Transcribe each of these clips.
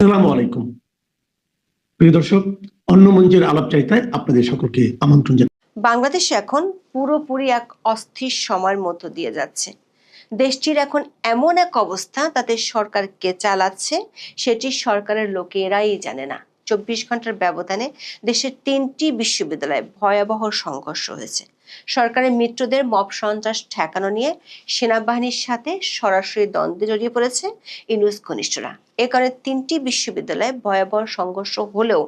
আসসালামু আলাইকুম প্রিয় দর্শক, অন্য মঞ্চের আলাপচারিতায় আপনাদের সকলকে আমন্ত্রণ জানাই। বাংলাদেশ এখন পুরোপুরি এক অস্থির সময়ের মধ্য দিয়ে যাচ্ছে। দেশটির এখন এমন এক অবস্থা, তাতে সরকার কে চালাচ্ছে সেটি সরকারের লোকেরাই জানে না। 24 ঘন্টার ব্যবধানে দেশের 3টি বিশ্ববিদ্যালয়ে ভয়াবহ সংঘর্ষ হয়েছে। সরকারের মিত্রদের মব সন্ত্রাস ঠেকানো নিয়ে সেনাবাহিনীর সাথে সরাসরি দ্বন্দ্বে জড়িয়ে পড়েছে ইউনূস ঘনিষ্ঠরা। এ কারণে 3টি বিশ্ববিদ্যালয়ে ভয়াবহ সংঘর্ষ হলেও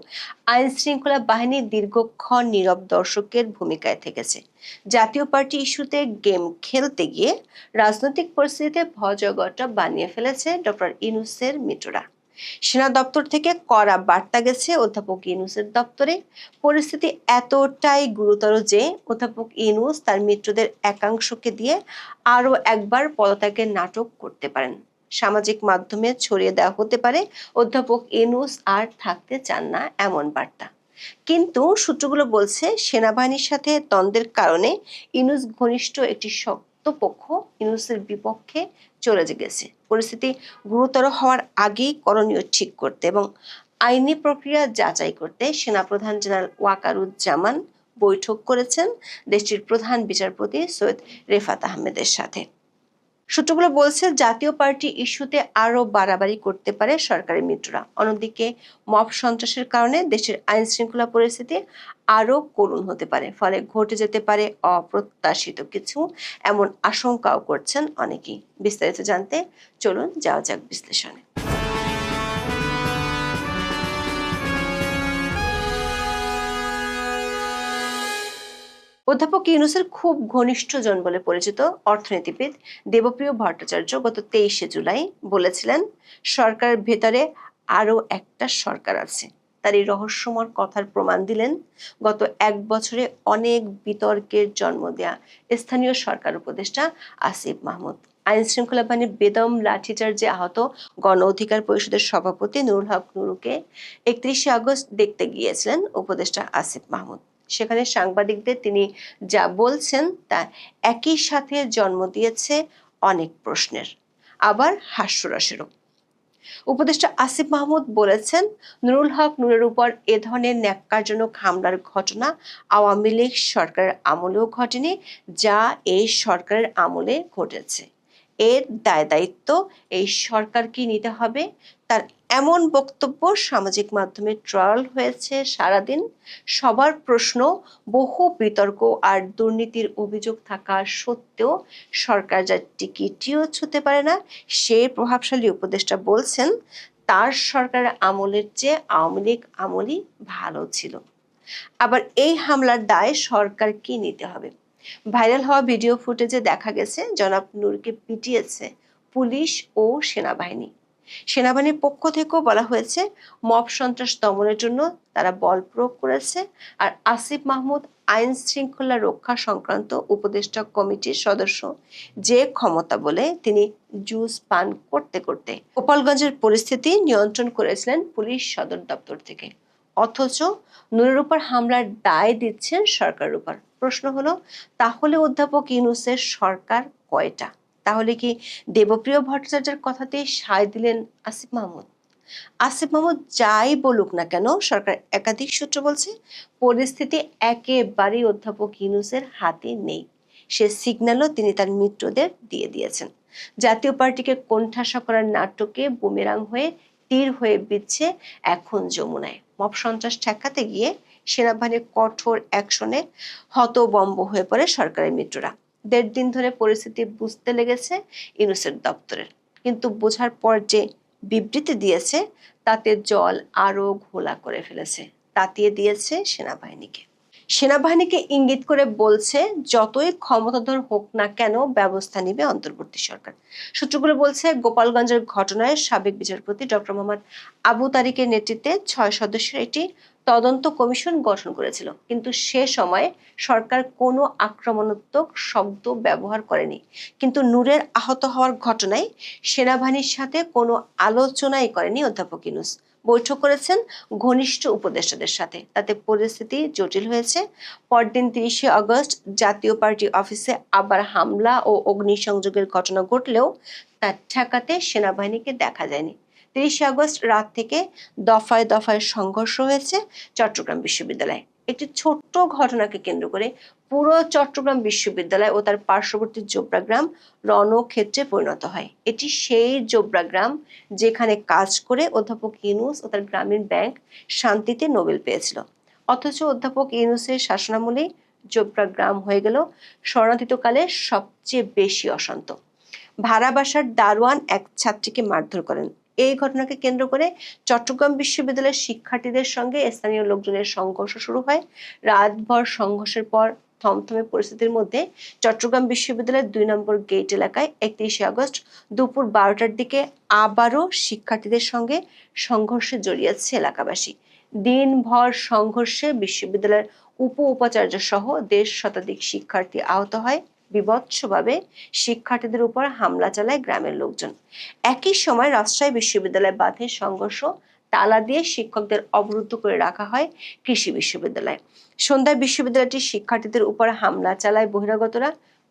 আইন শৃঙ্খলা বাহিনী দীর্ঘক্ষণ নীরব দর্শকের ভূমিকায় থেকেছে। জাতীয় পার্টি ইস্যুতে গেম খেলতে গিয়ে রাজনৈতিক পরিস্থিতিতে ভয়জগৎটা বানিয়ে ফেলেছে ডক্টর ইউনূসের মিত্ররা। সেনা দপ্তর থেকে কড়া বার্তা গেছে অধ্যাপক ইউনূসের দপ্তরে। পরিস্থিতি এতটাই গুরুতর যে অধ্যাপক ইউনূস তার মিত্রদের একাংশকে দিয়ে আরো একবার পদত্যাগের নাটক করতে পারেন। সামাজিক মাধ্যমে ছড়িয়ে দেওয়া হতে পারে অধ্যাপক ইউনূস আর থাকতে চান না এমন বার্তা। কিন্তু সূত্রগুলো বলছে সেনাবাহিনীর সাথে দ্বন্দ্বের কারণে ইউনূস ঘনিষ্ঠ একটি শক্ত পক্ষ ইউনূসের বিপক্ষে চলে গেছে। পরিস্থিতি গুরুতর হওয়ার আগেই করণীয় ঠিক করতে এবং আইনি প্রক্রিয়া যাচাই করতে সেনাপ্রধান জেনারেল ওয়াকারুজ্জামান বৈঠক করেছেন দেশটির প্রধান বিচারপতি সৈয়দ রেফাত আহমেদের সাথে। সূত্রগুলো বলছে জাতীয় পার্টি ইস্যুতে আরো বাড়াবাড়ি করতে পারে সরকারি মিত্ররা। অন্যদিকে মব সন্ত্রাসের কারণে দেশের আইন শৃঙ্খলা পরিস্থিতি আরো করুণ হতে পারে, ফলে ঘটে যেতে পারে অপ্রত্যাশিত কিছু, এমন আশঙ্কাও করছেন অনেকেই। বিস্তারিত জানতে চলুন যাওয়া যাক বিশ্লেষণে। অধ্যাপক ইউনূসের খুব ঘনিষ্ঠজন বলে পরিচিত অর্থনীতিবিদ দেবপ্রিয় ভট্টাচার্য গত 23শে জুলাই বলেছিলেন, সরকারের ভেতরে আরো একটা সরকার আছে। তার এই রহস্যময় কথার প্রমাণ দিলেন গত 1 বছরে অনেক বিতর্কের জন্ম দেয়া স্থানীয় সরকার উপদেষ্টা আসিফ মাহমুদ। আইন শৃঙ্খলা বাহিনীর বেদম লাঠিচার্জে আহত গণ অধিকার পরিষদের সভাপতি নুরুল হক নুরুকে 31শে আগস্ট দেখতে গিয়েছিলেন উপদেষ্টা আসিফ মাহমুদ। সেখানে সাংবাদিকদের তিনি যা বলছেন তা একই সাথে জন্ম দিয়েছে অনেক প্রশ্নের, আবার হাস্যরসেরও। উপদেষ্টা আসিফ মাহমুদ বলেছেন, নুরুল হক নুরের উপর এ ধরনের ন্যাক্কারজনক হামলার ঘটনা আওয়ামী লীগ সরকারের আমলেও ঘটেনি, যা এই সরকারের আমলে ঘটেছে। এর দায় দায়িত্ব এই সরকারকে নিতে হবে। তার এমন বক্তব্য সামাজিক মাধ্যমে ট্রল হয়েছে সারাদিন। সবার প্রশ্ন, বহু বিতর্ক আর দুর্নীতির অভিযোগ থাকা সত্ত্বেও সরকার যা টিকিটিও ছুঁতে পারে না, সেই প্রভাবশালী উপদেষ্টা বলছেন তার সরকারের আমলের চেয়ে আওয়ামী লীগ আমলই ভালো ছিল। আবার এই হামলার দায় সরকারকে নিতে হবে। ভাইরাল হওয়া ভিডিও ফুটেজে দেখা গেছে জনাব নূরকে পিটিয়েছে পুলিশ ও সেনাবাহিনী। সেনাবাহিনীর পক্ষ থেকেও বলা হয়েছে মব সন্ত্রাস দমনের জন্য তারা বল প্রয়োগ করেছে। আর আসিফ মাহমুদ আইন শৃঙ্খলা রক্ষা সংক্রান্ত উপদেষ্টা কমিটির সদস্য, যে ক্ষমতা বলে তিনি জুস পান করতে করতে গোপালগঞ্জের পরিস্থিতি নিয়ন্ত্রণ করেছিলেন পুলিশ সদর দপ্তর থেকে। অথচ নূরের উপর হামলার দায় দিচ্ছেন সরকারের উপর। প্রশ্ন হলো, তাহলে অধ্যাপক ইউনূসের সরকার কয়টা? তাহলে কি দেবপ্রিয় ভট্টাচার্যের কথাতেই সায় দিলেন আসিফ মাহমুদ? আসিফ মাহমুদ যাই বলুক না কেন, সরকার একাধিক সূত্র বলছে পরিস্থিতি একেবারেই অধ্যাপক ইউনূসের হাতে নেই। সে সিগন্যালও তিনি তার মিত্রদের দিয়ে দিয়েছেন। জাতীয় পার্টিকে কোণঠাসা করার নাটকে বুমেরাং হয়ে তীর হয়ে বিচ্ছে এখন যমুনায়। মব সন্ত্রাস ঠেকাতে গিয়ে সেনাবাহিনীর কঠোর অ্যাকশনে হতবম্ব হয়ে পড়ে সরকারের মিত্ররা। 1.5 দিন ধরে পরিস্থিতি বুঝতে লেগেছে ইউনূসের দপ্তরের, কিন্তু বোঝার পর যে বিবৃতি দিয়েছে তাতে জল আরো ঘোলা করে ফেলেছে, তাতিয়ে দিয়েছে সেনাবাহিনীকে। সেনাবাহিনীকে ইঙ্গিত করে বলছে যতই ক্ষমতাধর হোক না কেন ব্যবস্থা নিবে অন্তর্বর্তী সরকার। সূত্রগুলো বলছে গোপালগঞ্জের ঘটনায় সাবেক বিচারপতি ডক্টর মোহাম্মদ আবু তারিকের নেতৃত্বে 6 সদস্যের একটি তদন্ত কমিশন গঠন করেছিল, কিন্তু সে সময় সরকার কোনো আক্রমণাত্মক শব্দ ব্যবহার করেনি। কিন্তু নূরের আহত হওয়ার ঘটনায় সেনাবাহিনীর সাথে কোনো আলোচনাই করেনি অধ্যাপক ইউনূস। বৈঠক করেছেন ঘনিষ্ঠ উপদেষ্টাদের সাথে, তাতে পরিস্থিতি জটিল হয়েছে। পরদিন 30শে আগস্ট জাতীয় পার্টি অফিসে আবার হামলা ও অগ্নিসংযোগের ঘটনা ঘটলেও তা ঠেকাতে সেনাবাহিনীকে দেখা যায়নি। 30 আগস্ট রাত থেকে দফায় দফায় সংঘর্ষ হয়েছে চট্টগ্রাম বিশ্ববিদ্যালয়ে। একটি ছোট্ট ঘটনাকে কেন্দ্র করে পুরো চট্টগ্রাম বিশ্ববিদ্যালয় ও তার পার্শ্ববর্তী জোবরা গ্রাম রণক্ষেত্রে পরিণত হয়। এটি সেই জোবরা গ্রাম যেখানে কাজ করে অধ্যাপক ইউনূস ও তার গ্রামীণ ব্যাংক শান্তিতে নোবেল পেয়েছিল। অথচ অধ্যাপক ইউনূসের শাসনামলে জোবরা গ্রাম হয়ে গেল শরণার্থীকালে সবচেয়ে বেশি অশান্ত। ভাড়া বাসার দারোয়ান এক ছাত্রীকে মারধর করেন। এই ঘটনাকে কেন্দ্র করে চট্টগ্রাম বিশ্ববিদ্যালয়ের শিক্ষার্থীদের সঙ্গে স্থানীয় লোকজনের সংঘর্ষ শুরু হয়। রাতভর সংঘর্ষের পর থমথমে পরিস্থিতির মধ্যে চট্টগ্রাম বিশ্ববিদ্যালয়ের 2 নম্বর গেট এলাকায় 31 আগস্ট দুপুর 12টার দিকে আবারও শিক্ষার্থীদের সঙ্গে সংঘর্ষে জড়িয়েছে এলাকাবাসী। দিনভর সংঘর্ষে বিশ্ববিদ্যালয়ের উপাচার্য সহ 1.5 শতাধিক শিক্ষার্থী আহত হয়। বিভৎসভাবে শিক্ষার্থীদের উপর হামলা চালায় গ্রামের লোকজন। একই সময় রাজশাহী বিশ্ববিদ্যালয়ে বাধে সংঘর্ষ, তালা দিয়ে শিক্ষকদের অবরুদ্ধ করে রাখা হয় কৃষি বিশ্ববিদ্যালয়। সন্ধ্যায় বিশ্ববিদ্যালয়টির শিক্ষার্থীদের উপর হামলা চালায় বহিরাগতরা।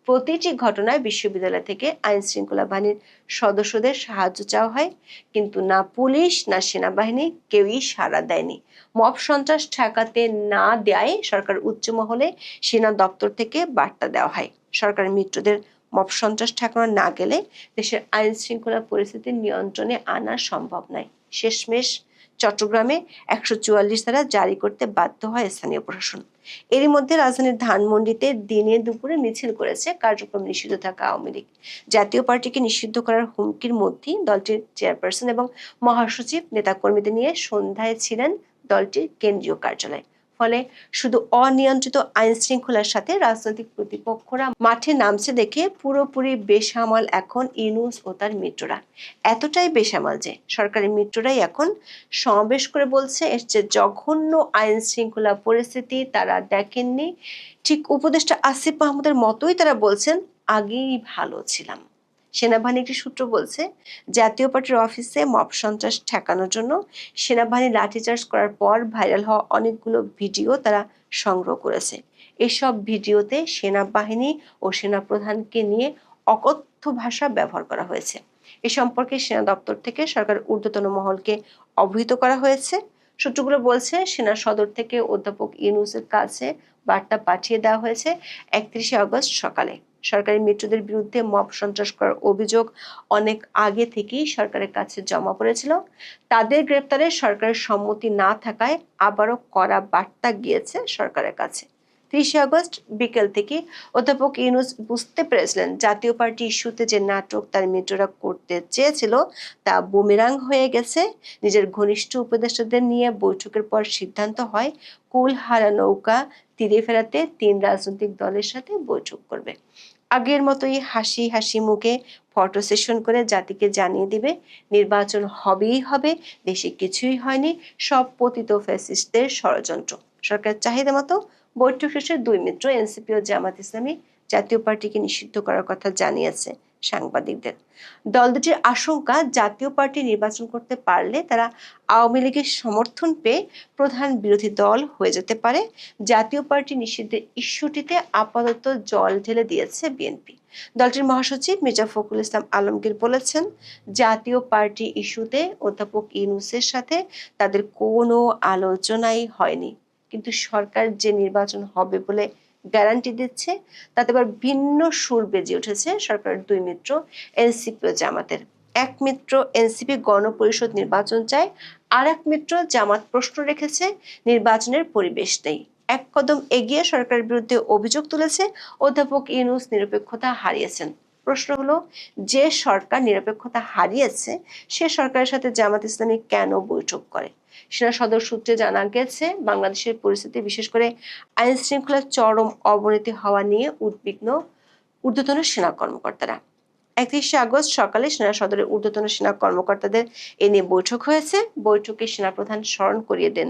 প্রতিটি ঘটনায় বিশ্ববিদ্যালয় থেকে আইন শৃঙ্খলা বাহিনীর সদস্যদের সাহায্য চাওয়া হয়, কিন্তু না পুলিশ না সেনাবাহিনী কেউই সাড়া দেয়নি। মব সন্ত্রাস ঠেকাতে না দেয় সরকার উচ্চ মহলে সেনা দপ্তর থেকে বার্তা দেওয়া হয়। সরকারের মিত্রদের মব সন্ত্রাস ঠেকানো না গেলে দেশের আইন শৃঙ্খলা পরিস্থিতি নিয়ন্ত্রণে আনা সম্ভব নয়। শেষমেশ চট্টগ্রামে 144 ধারা জারি করতে বাধ্য হয় স্থানীয় প্রশাসন। এরই মধ্যে রাজধানীর ধানমন্ডিতে দিনে দুপুরে মিছিল করেছে কার্যক্রম নিষিদ্ধ থাকা আওয়ামী লীগ। জাতীয় পার্টিকে নিষিদ্ধ করার হুমকির মধ্যেই দলটির চেয়ারপারসন এবং মহাসচিব নেতাকর্মীদের নিয়ে সন্ধ্যায় ছিলেন দলটির কেন্দ্রীয় কার্যালয়। ফলে শুধু অনিয়ন্ত্রিত আইন শৃঙ্খলার সাথে রাজনৈতিক প্রতিপক্ষরা মাঠে নামছে দেখে পুরোপুরি বেসামাল এখন ইউনূস ও তার মিত্ররা। এতটাই বেসামাল যে সরকারি মিত্ররাই এখন সমাবেশ করে বলছে এর যে জঘন্য আইন শৃঙ্খলা পরিস্থিতি তারা দেখেননি। ঠিক উপদেষ্টা আসিফ মাহমুদের মতোই তারা বলছেন আগেই ভালো ছিলাম। সেনাবাহিনী একটি সূত্র বলছে, জাতীয় পার্টির অফিসে মব সন্ত্রাস ঠেকানোর জন্য সেনাবাহিনী লাঠিচার্জ করার পর ভাইরাল হওয়া অনেকগুলো ভিডিও তারা সংগ্রহ করেছে। এসব ভিডিওতে সেনাবাহিনী ও সেনাপ্রধানকে নিয়ে অকথ্য ভাষা ব্যবহার করা হয়েছে। এ সম্পর্কে সেনা দপ্তর থেকে সরকার ঊর্ধ্বতন মহলকে অবহিত করা হয়েছে। সূত্রগুলো বলছে, সেনা সদর থেকে অধ্যাপক ইউনূসের কাছে বার্তা পাঠিয়ে দেওয়া হয়েছে 31 আগস্ট সকালে। সরকারি মিত্রদের বিরুদ্ধে মব সন্ত্রাস করার অভিযোগ অনেক আগে থেকেই সরকারের কাছে জমা পড়েছিল। তাদের গ্রেপ্তারে সরকারের সম্মতি না থাকায় আবারও কড়া বার্তা গিয়েছে সরকারের কাছে। 30 আগস্ট বিকেল থেকে অধ্যাপক ইউনূস বুঝতে পেরেছিলেন জাতীয় পার্টি ইস্যুতে যে নাটক তার মিত্ররা করতে চেয়েছিল তা বুমেরাং হয়ে গেছে। নিজের ঘনিষ্ঠ উপদেষ্টাদের নিয়ে বৈঠকের পর সিদ্ধান্ত হয় কুলহারা নৌকা তীরে ফেরাতে 3 রাজনৈতিক দলের সাথে বৈঠক করবে। আগের মতোই হাসি হাসি মুখে ফটো সেশন করে জাতিকে জানিয়ে দিবে নির্বাচন হবেই হবে, দেশে কিছুই হয়নি, সব পতিত ফ্যাসিস্টদের ষড়যন্ত্র। সরকারের চাহিদা মতো বৈঠক শেষে 2 মিত্র এনসিপি ও জামাত ইসলামী জাতীয় পার্টিকে নিষিদ্ধ করার কথা জানিয়েছে সাংবাদিকদের। দল দুটির আশঙ্কা জাতীয় পার্টি নির্বাচন করতে পারলে তারা আওয়ামী লীগের সমর্থন পেয়ে প্রধান বিরোধী দল হয়ে যেতে পারে। জাতীয় পার্টি নিষিদ্ধের ইস্যুটিতে আপাতত জল ঢেলে দিয়েছে বিএনপি। দলটির মহাসচিব মির্জা ফখরুল ইসলাম আলমগীর বলেছেন, জাতীয় পার্টি ইস্যুতে অধ্যাপক ইউনূসের সাথে তাদের কোনো আলোচনাই হয়নি, কিন্তু সরকার যে নির্বাচন হবে বলে গ্যারান্টি দিচ্ছে তাতে আবার ভিন্ন সুর বেজে উঠেছে সরকারের 2 মিত্র এনসিপি ও জামাতের। এক মিত্র এনসিপি গণপরিষদ নির্বাচন চায়, আর এক মিত্র জামাত প্রশ্ন রেখেছে নির্বাচনের পরিবেশ নেই। এক কদম এগিয়ে সরকারের বিরুদ্ধে অভিযোগ তুলেছে অধ্যাপক ইউনূস নিরপেক্ষতা হারিয়েছেন। প্রশ্ন হলো, যে সরকার নিরপেক্ষতা হারিয়েছে সে সরকারের সাথে জামাত ইসলামী কেন বৈঠক করে? সেনা সদর সূত্রে জানা গেছে, বাংলাদেশের পরিস্থিতি বিশেষ করে আইন শৃঙ্খলার চরম অবনতি হওয়া নিয়ে উদ্বিগ্ন ঊর্ধ্বতন সেনা কর্মকর্তারা। 31 আগস্ট সকালে সেনা সদরের ঊর্ধ্বতন সেনা কর্মকর্তাদের এ নিয়ে বৈঠক হয়েছে। বৈঠকে সেনাপ্রধান স্মরণ করিয়ে দেন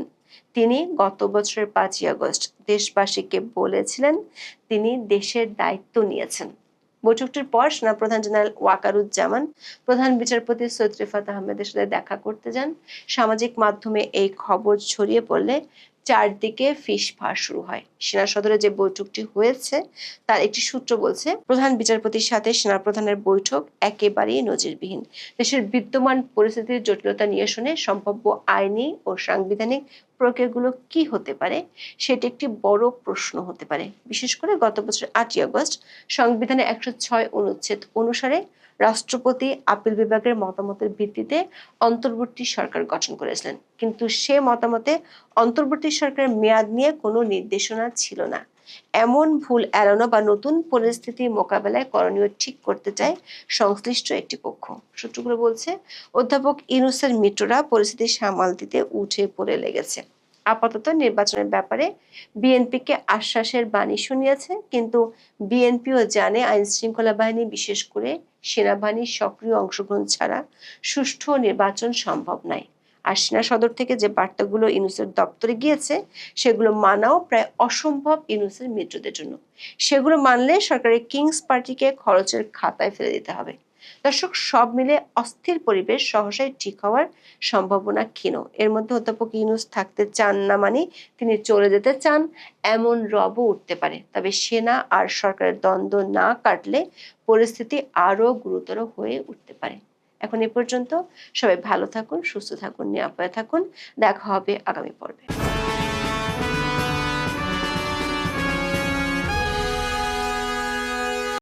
তিনি গত বছরের 5 আগস্ট দেশবাসীকে বলেছিলেন তিনি দেশের দায়িত্ব নিয়েছেন। বৈঠকটির পর সেনাপ্রধান জেনারেল ওয়াকারুজ্জামান প্রধান বিচারপতি সৈয়দ রিফাত আহমেদের সাথে দেখা করতে যান। সামাজিক মাধ্যমে এই খবর ছড়িয়ে পড়লে চারদিকে ফিসফাস শুরু হয়। সেনা সদরে যে বৈঠকটি হয়েছে তার একটি সূত্র বলছে, প্রধান বিচারপতির সাথে সেনাপ্রধানের বৈঠক একেবারেই নজিরবিহীন। দেশের বিদ্যমান পরিস্থিতির জটিলতা নিরসনে সম্ভাব্য আইনি ও সাংবিধানিক প্রক্রিয়াগুলো কি হতে পারে সেটি একটি বড় প্রশ্ন হতে পারে। বিশেষ করে গত বছর 8ই আগস্ট সংবিধানের 106 অনুচ্ছেদ অনুসারে রাষ্ট্রপতি আপিল বিভাগের মতামতের ভিত্তিতে অন্তর্বর্তী সরকার গঠন করেছিলেন, কিন্তু সে মতামতে অন্তর্বর্তী সরকারের মেয়াদ নিয়ে কোনো নির্দেশনা ছিল না। এমন ভুল এড়ানো বা নতুন পরিস্থিতি মোকাবেলায় করণীয় ঠিক করতে চায় সংশ্লিষ্ট একটি পক্ষ। সূত্রগুলো বলছে, অধ্যাপক ইউনূসের মিত্ররা পরিস্থিতি সামাল দিতে উঠে পড়ে লেগেছে। আপাতত নির্বাচনের ব্যাপারে বিএনপিকে আশ্বাসের বাণী শুনিয়েছে, কিন্তু বিএনপিও জানে আইন শৃঙ্খলা বাহিনী, বিশেষ করে সেনাবাহিনীর সক্রিয় অংশগ্রহণ ছাড়া সুষ্ঠু নির্বাচন সম্ভব নয়। আর সেনা সদর থেকে যে বার্তাগুলো ইউনূসের দপ্তরে গিয়েছে সেগুলো মানাও প্রায় অসম্ভব ইউনূসের মিত্রদের জন্য। সেগুলো মানলে সরকারের কিংস পার্টিকে খরচের খাতায় ফেলে দিতে হবে। দর্শক, সব মিলে অস্থির পরিবেশ সহসাই ঠিক হওয়ার সম্ভাবনা ক্ষীণ। এর মধ্যে অধ্যাপক ইউনূস থাকতে চান না মানে তিনি চলে যেতে চান এমন রবও উঠতে পারে। তবে সেনা আর সরকারের দ্বন্দ্ব না কাটলে পরিস্থিতি আরো গুরুতর হয়ে উঠতে পারে। এখন এ পর্যন্ত। সবাই ভালো থাকুন, সুস্থ থাকুন, নিরাপদে থাকুন। দেখা হবে আগামী পর্বে।